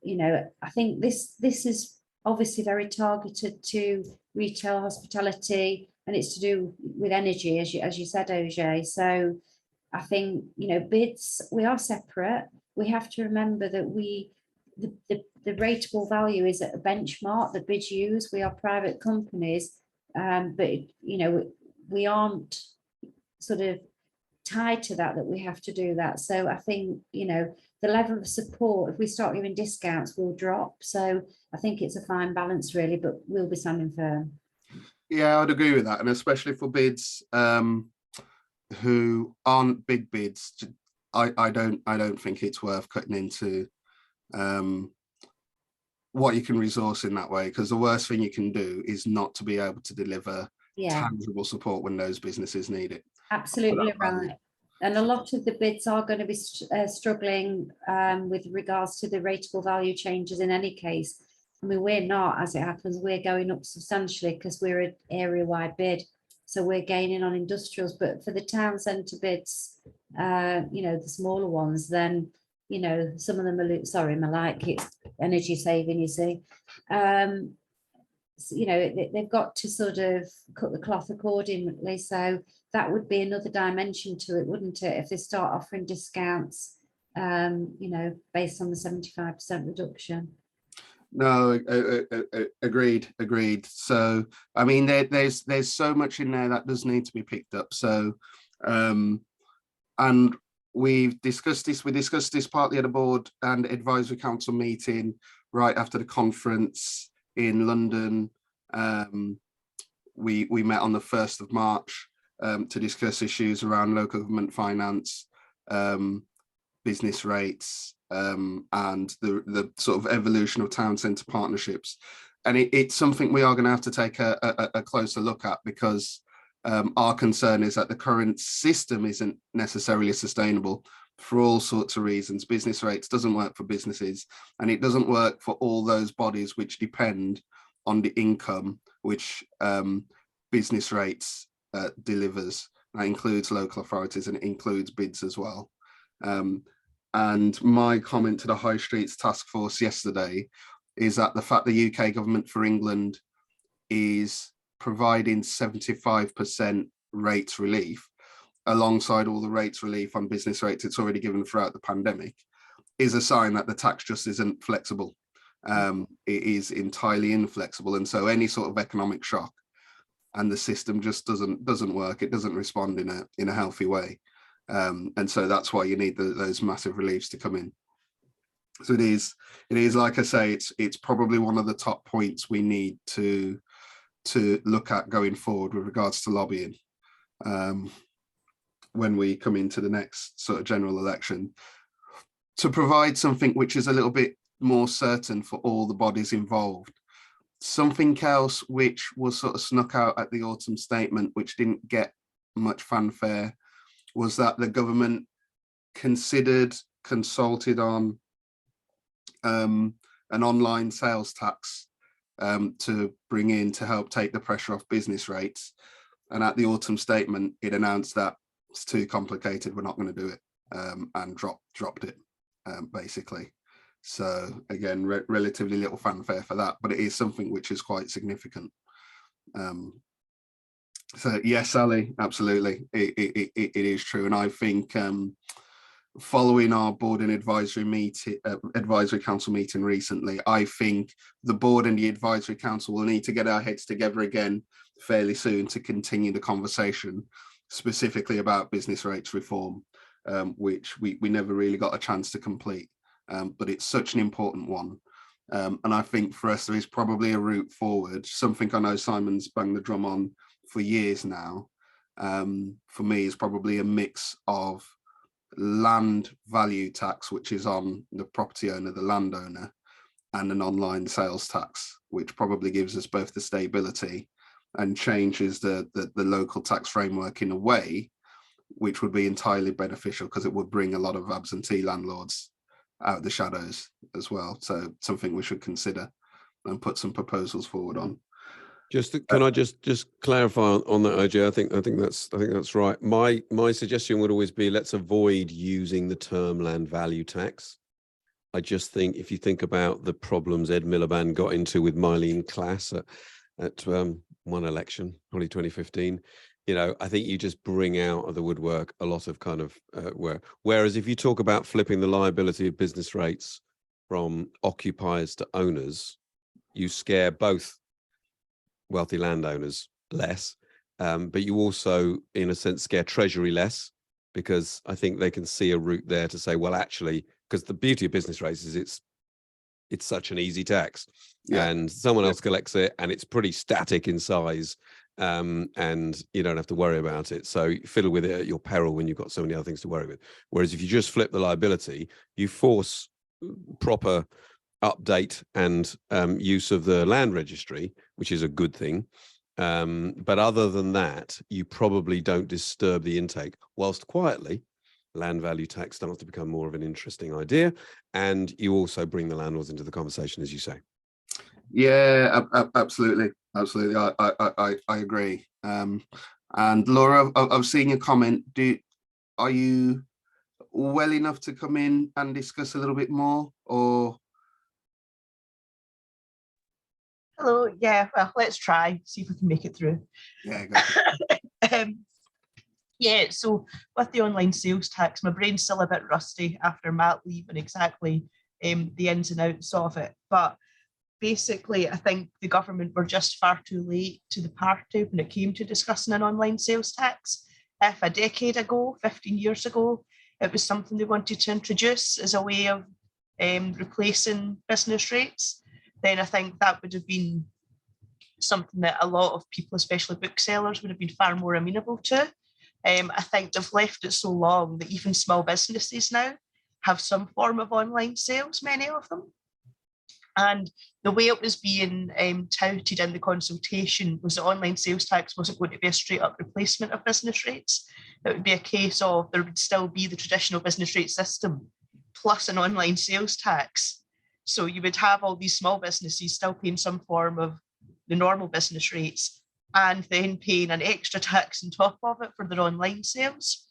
You know, I think this is obviously very targeted to retail, hospitality, and it's to do with energy, as you said, OJ. So I think, you know, bids, we are separate. We have to remember that the rateable value is at a benchmark that bids use. We are private companies, but, you know, we aren't sort of tied to that we have to do that. So I think, you know, the level of support, if we start giving discounts, will drop. So I think it's a fine balance really, but we'll be standing firm. Yeah, I'd agree with that, and especially for bids who aren't big bids, I don't think it's worth cutting into what you can resource in that way, because the worst thing you can do is not to be able to deliver tangible support when those businesses need it. Absolutely right. And a lot of the bids are going to be struggling with regards to the rateable value changes in any case. I mean, we're not, as it happens, we're going up substantially because we're an area-wide bid. So we're gaining on industrials, but for the town centre bids, you know, the smaller ones, then, you know, some of them are, sorry, like it's energy saving, you see. You know, they've got to sort of cut the cloth accordingly. So that would be another dimension to it, wouldn't it? If they start offering discounts, you know, based on the 75% reduction. No, agreed. So, I mean, there's so much in there that does need to be picked up. So, and we discussed this partly at a board and advisory council meeting right after the conference in London. We met on the 1st of March to discuss issues around local government finance, business rates, and the sort of evolution of town centre partnerships. And it's something we are going to have to take a closer look at, because our concern is that the current system isn't necessarily sustainable for all sorts of reasons. Business rates doesn't work for businesses, and it doesn't work for all those bodies which depend on the income which business rates delivers. That includes local authorities and it includes bids as well. And my comment to the High Streets Task Force yesterday is that the fact the UK government for England is providing 75% rates relief alongside all the rates relief on business rates it's already given throughout the pandemic is a sign that the tax just isn't flexible. It is entirely inflexible, and so any sort of economic shock and the system just doesn't work. It doesn't respond in a healthy way, and so that's why you need those massive reliefs to come in. So it is like I say, it's probably one of the top points we need to look at going forward with regards to lobbying when we come into the next sort of general election, to provide something which is a little bit more certain for all the bodies involved. Something else which was sort of snuck out at the autumn statement, which didn't get much fanfare, was that the government consulted on an online sales tax to bring in to help take the pressure off business rates. And at the autumn statement, it announced that it's too complicated, we're not going to do it, and dropped it, basically. So again, relatively little fanfare for that, but it is something which is quite significant. So yes, Sally, absolutely, it is true. And I think following our board and advisory council meeting recently, I think the board and the advisory council will need to get our heads together again fairly soon to continue the conversation specifically about business rates reform, which we never really got a chance to complete. But it's such an important one. And I think for us, there is probably a route forward, something I know Simon's banged the drum on for years now. For me, is probably a mix of land value tax, which is on the property owner, the landowner, and an online sales tax, which probably gives us both the stability and changes the local tax framework in a way which would be entirely beneficial, because it would bring a lot of absentee landlords out of the shadows as well. So something we should consider and put some proposals forward on. Can I just clarify on that, OJ? I think that's right. My suggestion would always be, let's avoid using the term land value tax. I just think if you think about the problems Ed Miliband got into with Mylene Klass at one election, probably 2015, I think you just bring out of the woodwork a lot of kind of whereas if you talk about flipping the liability of business rates from occupiers to owners, you scare both wealthy landowners less, but you also, in a sense, scare Treasury less, because I think they can see a route there to say, well, actually, because the beauty of business rates is it's such an easy tax, and someone else collects it, and it's pretty static in size, and you don't have to worry about it. So you fiddle with it at your peril when you've got so many other things to worry with. Whereas if you just flip the liability, you force proper update and use of the land registry, which is a good thing. But other than that, you probably don't disturb the intake, whilst quietly land value tax starts to become more of an interesting idea. And you also bring the landlords into the conversation, as you say. Yeah, absolutely. Absolutely. I agree. And Laura, I've seen your comment. Are you well enough to come in and discuss a little bit more, or? Hello, yeah, well, let's try, see if we can make it through. Yeah, go. Yeah, so with the online sales tax, my brain's still a bit rusty after mat leave and exactly the ins and outs of it. But basically, I think the government were just far too late to the party when it came to discussing an online sales tax. If a decade ago, 15 years ago, it was something they wanted to introduce as a way of replacing business rates, then I think that would have been something that a lot of people, especially booksellers, would have been far more amenable to. I think they've left it so long that even small businesses now have some form of online sales, many of them. And the way it was being touted in the consultation was that online sales tax wasn't going to be a straight up replacement of business rates. It would be a case of there would still be the traditional business rate system plus an online sales tax. So you would have all these small businesses still paying some form of the normal business rates and then paying an extra tax on top of it for their online sales.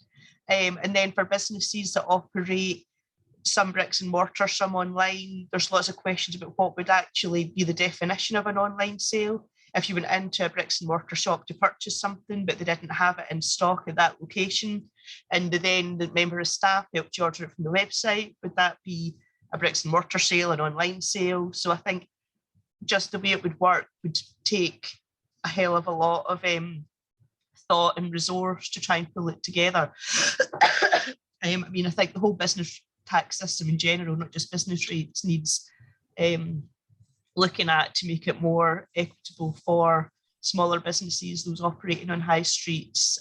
And then for businesses that operate some bricks and mortar, some online, there's lots of questions about what would actually be the definition of an online sale. If you went into a bricks and mortar shop to purchase something, but they didn't have it in stock at that location, and then the member of staff helped you order it from the website, would that be a bricks and mortar sale, an online sale? So I think just the way it would work would take a hell of a lot of thought and resource to try and pull it together. I think the whole business tax system in general, not just business rates, needs looking at to make it more equitable for smaller businesses, those operating on high streets,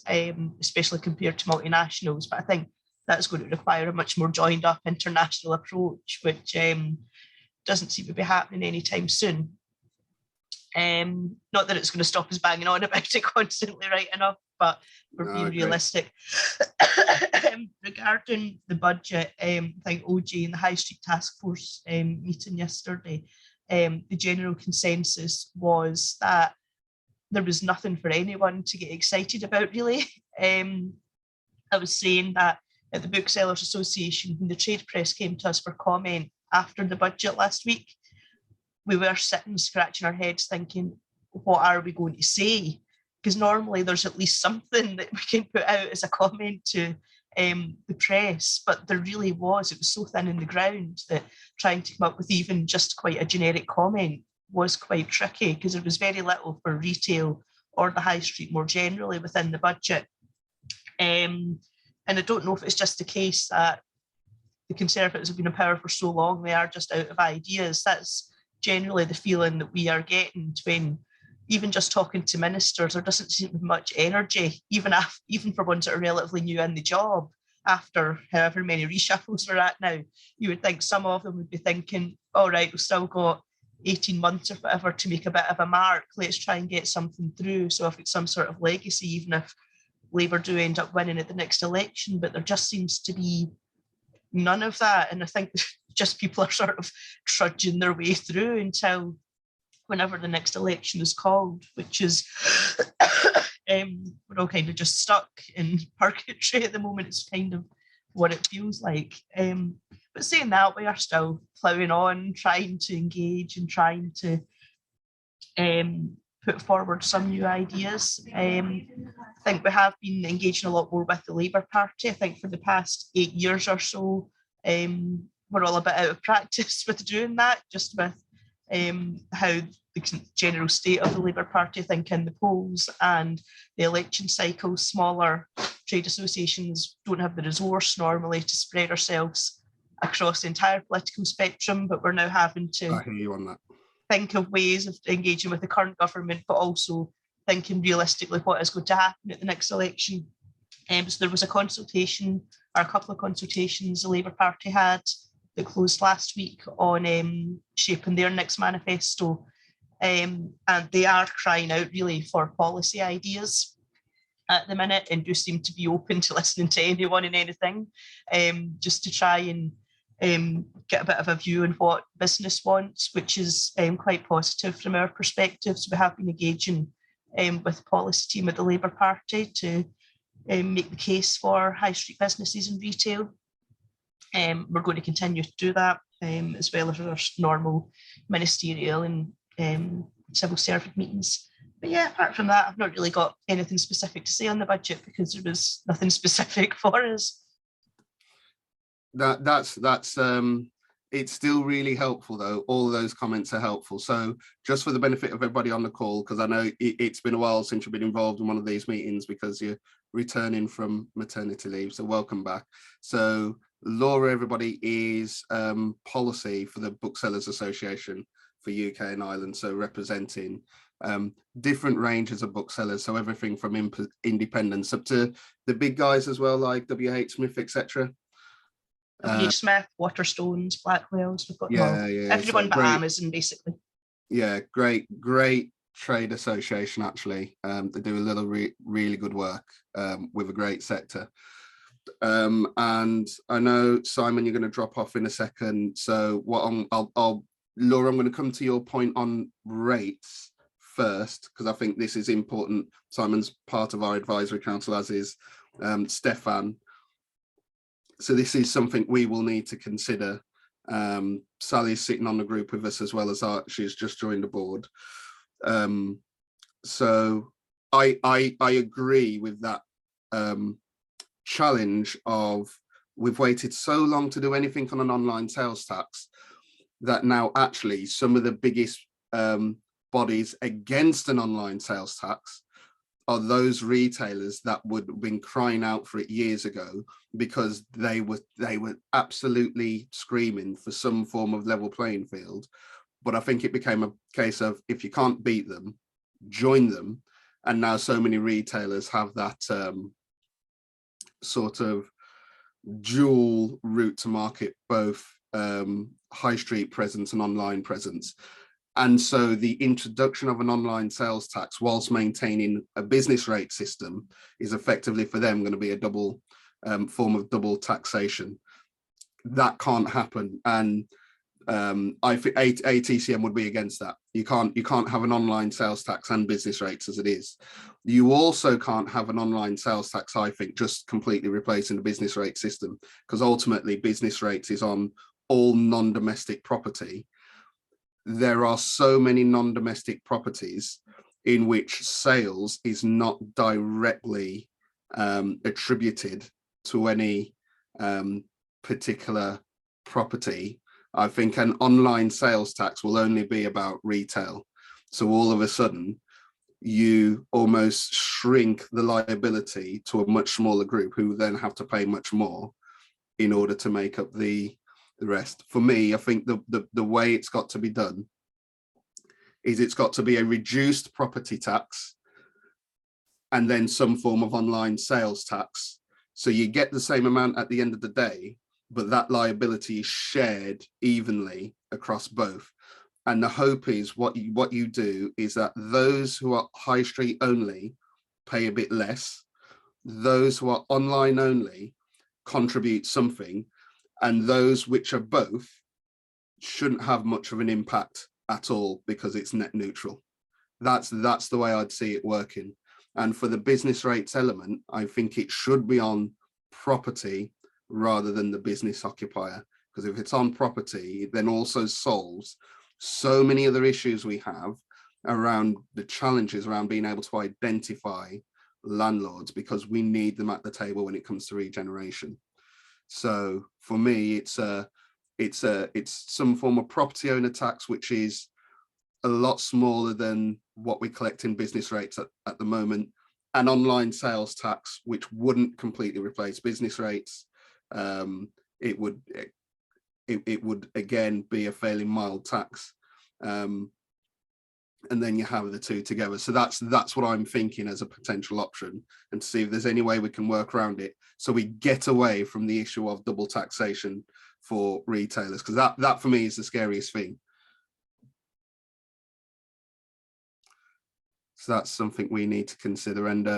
especially compared to multinationals. But I think that's going to require a much more joined up international approach, which doesn't seem to be happening anytime soon. Not that it's going to stop us banging on about it constantly, right enough, but we're being realistic. Regarding the budget, I think OJ and the High Street Task Force meeting yesterday, the general consensus was that there was nothing for anyone to get excited about, really. I was saying that at the Booksellers Association, when the trade press came to us for comment after the budget last week, we were sitting scratching our heads thinking, what are we going to say? Because normally there's at least something that we can put out as a comment to the press, but there really it was so thin in the ground that trying to come up with even just quite a generic comment was quite tricky, because there was very little for retail or the high street more generally within the budget. And I don't know if it's just the case that the Conservatives have been in power for so long, they are just out of ideas. That's generally the feeling that we are getting when even just talking to ministers, there doesn't seem to be much energy, even for ones that are relatively new in the job after however many reshuffles we're at now. You would think some of them would be thinking, all right, we've still got 18 months or whatever to make a bit of a mark. Let's try and get something through. So if it's some sort of legacy, even if Labour do end up winning at the next election, but there just seems to be none of that. And I think just people are sort of trudging their way through until whenever the next election is called, which is we're all kind of just stuck in purgatory at the moment. It's kind of what it feels like. But saying that, we are still ploughing on, trying to engage and trying to put forward some new ideas. I think we have been engaging a lot more with the Labour Party. I think for the past 8 years or so, we're all a bit out of practice with doing that, just with how the general state of the Labour Party, I think, in the polls and the election cycle. Smaller trade associations don't have the resource normally to spread ourselves across the entire political spectrum, but we're now having to I hear you on that. think of ways of engaging with the current government, but also thinking realistically what is going to happen at the next election. So there was a consultation, or a couple of consultations the Labour Party had that closed last week on shaping their next manifesto. And they are crying out really for policy ideas at the minute, and do seem to be open to listening to anyone and anything, just to try and get a bit of a view on what business wants, which is quite positive from our perspective. So we have been engaging with the policy team at the Labour Party to make the case for high street businesses and retail. We're going to continue to do that, as well as our normal ministerial and civil servant meetings. But yeah, apart from that, I've not really got anything specific to say on the budget, because there was nothing specific for us. That's it's still really helpful though. All of those comments are helpful. So just for the benefit of everybody on the call, because I know it's been a while since you've been involved in one of these meetings because you're returning from maternity leave, so welcome back. So Laura, everybody, is policy for the Booksellers Association for UK and Ireland, so representing different ranges of booksellers, so everything from independents up to the big guys as well, like WH Smith, etc. WH Smith, Waterstones, Blackwells, we've got everyone so but great, Amazon, basically. Yeah, great trade association, actually. They do a little really good work with a great sector. And I know, Simon, you're going to drop off in a second. So Laura, I'm going to come to your point on rates first, because I think this is important. Simon's part of our advisory council, as is Stefan. So this is something we will need to consider. Sally's sitting on the group with us as well as she's just joined the board. So I agree with that challenge of, we've waited so long to do anything on an online sales tax that now actually some of the biggest bodies against an online sales tax are those retailers that would have been crying out for it years ago, because they were absolutely screaming for some form of level playing field. But I think it became a case of, if you can't beat them, join them. And now so many retailers have that sort of dual route to market, both high street presence and online presence. And so the introduction of an online sales tax, whilst maintaining a business rate system, is effectively for them going to be a double form of double taxation. That can't happen. And I think ATCM would be against that. You can't have an online sales tax and business rates as it is. You also can't have an online sales tax, I think, just completely replacing the business rate system, because ultimately business rates is on all non-domestic property. There are so many non-domestic properties in which sales is not directly attributed to any particular property. I think an online sales tax will only be about retail. So all of a sudden, you almost shrink the liability to a much smaller group, who then have to pay much more in order to make up the rest. For me, I think the way it's got to be done is it's got to be a reduced property tax and then some form of online sales tax. So you get the same amount at the end of the day, but that liability is shared evenly across both. And the hope is what you do is that those who are high street only pay a bit less, those who are online only contribute something, and those which are both shouldn't have much of an impact at all because it's net neutral. That's the way I'd see it working. And for the business rates element, I think it should be on property rather than the business occupier, because if it's on property, it then also solves so many other issues we have around the challenges around being able to identify landlords, because we need them at the table when it comes to regeneration. So for me, it's some form of property owner tax, which is a lot smaller than what we collect in business rates at the moment, and online sales tax, which wouldn't completely replace business rates. It would again be a fairly mild tax, and then you have the two together. So that's what I'm thinking as a potential option, and to see if there's any way we can work around it so we get away from the issue of double taxation for retailers, because that for me is the scariest thing. So that's something we need to consider. And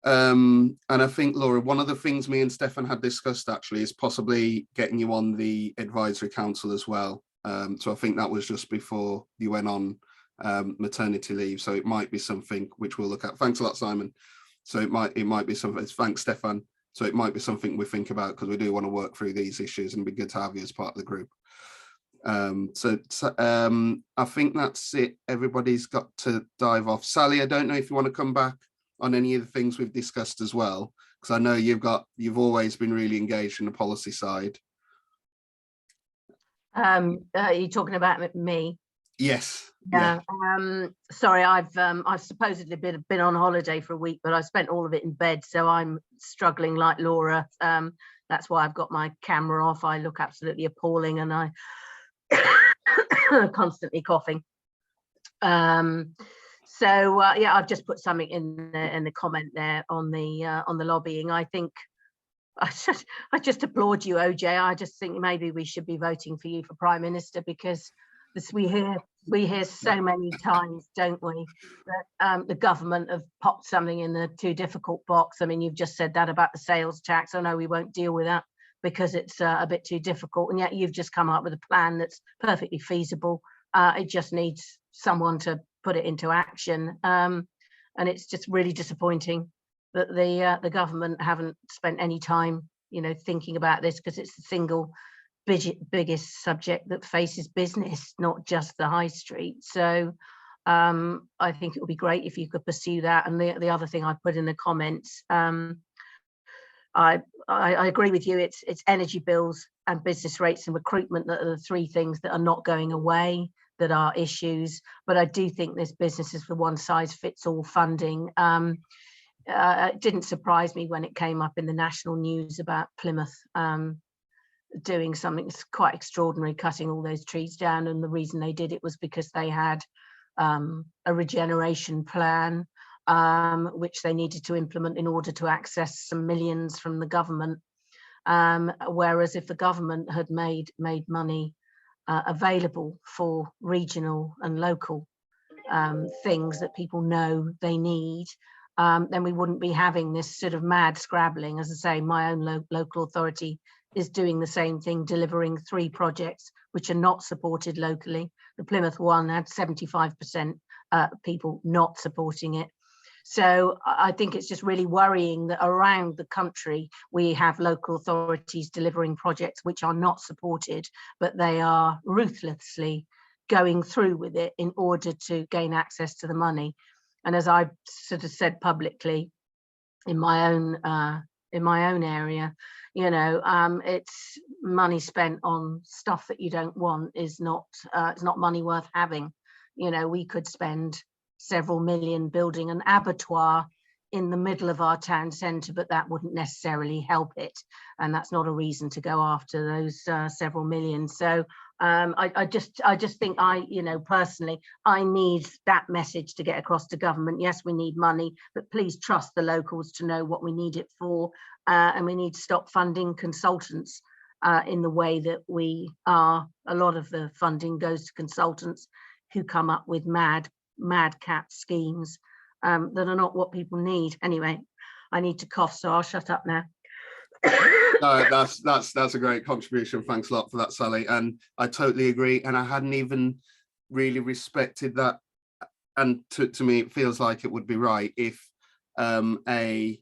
I think, Laura, one of the things me and Stefan had discussed actually is possibly getting you on the advisory council as well. So I think that was just before you went on maternity leave. So it might be something which we'll look at. Thanks a lot, Simon. So it might be something. Thanks, Stefan. So it might be something we think about, because we do want to work through these issues, and it'd be good to have you as part of the group. I think that's it. Everybody's got to dive off. Sally, I don't know if you want to come back on any of the things we've discussed as well, because I know you've always been really engaged in the policy side. Are you talking about me? Yes. Yeah. Sorry, I've supposedly been on holiday for a week, but I spent all of it in bed, so I'm struggling like Laura. That's why I've got my camera off. I look absolutely appalling, and I constantly coughing. Yeah, I've just put something in the comment there on the lobbying. I think I just applaud you, OJ. I just think maybe we should be voting for you for Prime Minister, because this we hear so many times, don't we, that the government have popped something in the too difficult box. I mean, you've just said that about the sales tax. I know we won't deal with that because it's a bit too difficult, and yet you've just come up with a plan that's perfectly feasible. It just needs someone to put it into action, and it's just really disappointing that the government haven't spent any time, thinking about this, because it's the single biggest subject that faces business, not just the high street. So I think it would be great if you could pursue that. And the other thing I put in the comments, I agree with you. It's energy bills and business rates and recruitment that are the three things that are not going away, that are issues. But I do think this business is for one size fits all funding. It didn't surprise me when it came up in the national news about Plymouth doing something quite extraordinary, cutting all those trees down. And the reason they did it was because they had a regeneration plan, which they needed to implement in order to access some millions from the government. Whereas if the government had made money available for regional and local things that people know they need, then we wouldn't be having this sort of mad scrabbling. As I say, my own local authority is doing the same thing, delivering 3 projects which are not supported locally. The Plymouth one had 75% people not supporting it. So I think it's just really worrying that around the country we have local authorities delivering projects which are not supported, but they are ruthlessly going through with it in order to gain access to the money. And as I sort of said publicly in my own area, it's money spent on stuff that you don't want is not it's not money worth having. We could spend several million building an abattoir in the middle of our town centre, but that wouldn't necessarily help it, and that's not a reason to go after those several million. So I just think personally I need that message to get across to government. Yes, we need money, but please trust the locals to know what we need it for, and we need to stop funding consultants in the way that we are. A lot of the funding goes to consultants who come up with madcap schemes that are not what people need. Anyway, I need to cough, so I'll shut up now. No, that's a great contribution. Thanks a lot for that, Sally. And I totally agree. And I hadn't even really respected that. And to me, it feels like it would be right if a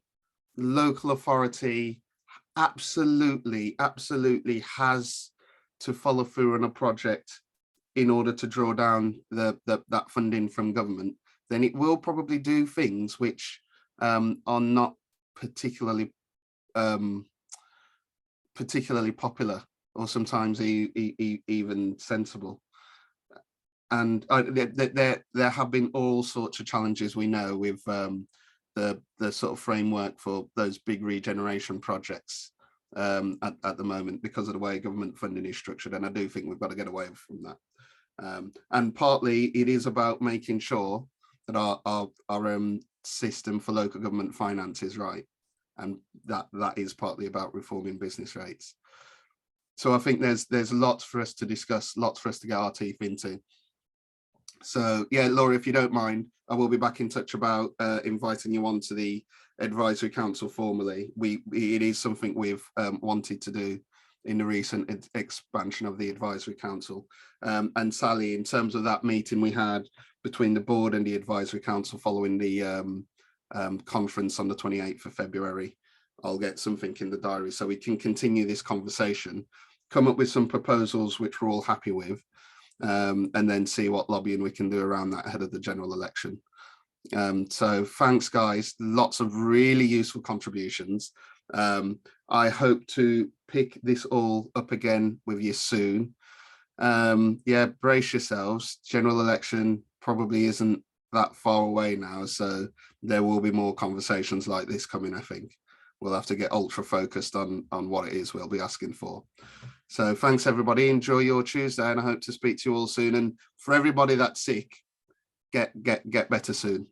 local authority absolutely has to follow through on a project in order to draw down that funding from government, then it will probably do things which are not particularly popular, or sometimes even sensible. And there have been all sorts of challenges, we know, with the sort of framework for those big regeneration projects at the moment, because of the way government funding is structured. And I do think we've got to get away from that. And partly it is about making sure that our system for local government finance is right. And that is partly about reforming business rates. So I think there's lots for us to discuss, lots for us to get our teeth into. So yeah, Laura, if you don't mind, I will be back in touch about inviting you on to the advisory council formally. It is something we've wanted to do in the recent expansion of the advisory council. And Sally, in terms of that meeting we had between the board and the advisory council following the conference on the 28th of February, I'll get something in the diary so we can continue this conversation, come up with some proposals which we're all happy with, and then see what lobbying we can do around that ahead of the general election. So thanks, guys. Lots of really useful contributions. I hope to pick this all up again with you soon. Yeah, brace yourselves. General election probably isn't that far away now, so there will be more conversations like this coming. I think we'll have to get ultra focused on what it is we'll be asking for. So thanks, everybody. Enjoy your Tuesday, and I hope to speak to you all soon. And for everybody that's sick, get better soon.